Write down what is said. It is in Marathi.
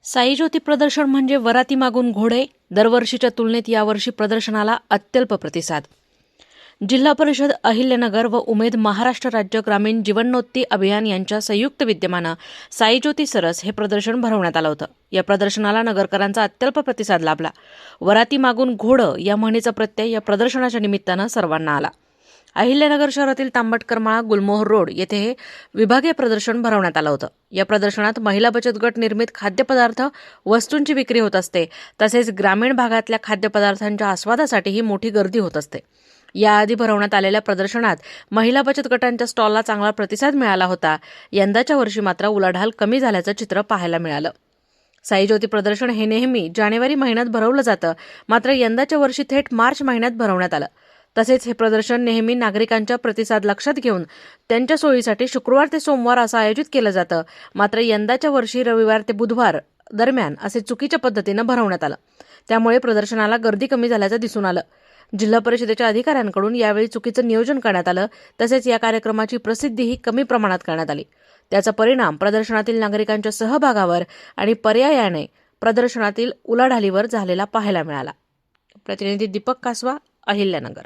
साई ज्योती प्रदर्शन म्हणजे वराती मागून घोडे. दरवर्षीच्या तुलनेत यावर्षी प्रदर्शनाला अत्यल्प प्रतिसाद. जिल्हा परिषद अहिल्यानगर व उमेद महाराष्ट्र राज्य ग्रामीण जीवनोन्नती अभियान यांच्या संयुक्त विद्यमानं साई ज्योती सरस हे प्रदर्शन भरवण्यात आलं होतं. या प्रदर्शनाला नगरकरांचा अत्यल्प प्रतिसाद लाभला. वराती मागून घोडं या म्हणीचा प्रत्यय या प्रदर्शनाच्या निमित्तानं सर्वांना आला. अहिल्यानगर शहरातील तांबटकर माळा गुलमोहर रोड येथे हे विभागीय प्रदर्शन भरवण्यात आलं होतं. या प्रदर्शनात महिला बचत गट निर्मित खाद्यपदार्थ वस्तूंची विक्री होत असते. तसेच ग्रामीण भागातल्या खाद्यपदार्थांच्या आस्वादासाठीही मोठी गर्दी होत असते. याआधी भरवण्यात आलेल्या प्रदर्शनात महिला बचत गटांच्या स्टॉलला चांगला प्रतिसाद मिळाला होता. यंदाच्या वर्षी मात्र उलाढाल कमी झाल्याचं चित्र पाहायला मिळालं. साई ज्योती प्रदर्शन हे नेहमी जानेवारी महिन्यात भरवलं जातं, मात्र यंदाच्या वर्षी थेट मार्च महिन्यात भरवण्यात आलं. तसेच हे प्रदर्शन नेहमी नागरिकांच्या प्रतिसाद लक्षात घेऊन त्यांच्या सोयीसाठी शुक्रवार ते सोमवार असं आयोजित केलं जातं. मात्र यंदाच्या वर्षी रविवार ते बुधवार दरम्यान असे चुकीच्या पद्धतीनं भरवण्यात आलं. त्यामुळे प्रदर्शनाला गर्दी कमी झाल्याचं दिसून आलं. जिल्हा परिषदेच्या अधिकाऱ्यांकडून यावेळी चुकीचं नियोजन करण्यात आलं. तसेच या कार्यक्रमाची प्रसिद्धीही कमी प्रमाणात करण्यात आली. त्याचा परिणाम प्रदर्शनातील नागरिकांच्या सहभागावर आणि पर्यायाने प्रदर्शनातील उलाढालीवर झालेला पाहायला मिळाला. प्रतिनिधी दीपक कासवा, अहिल्यानगर.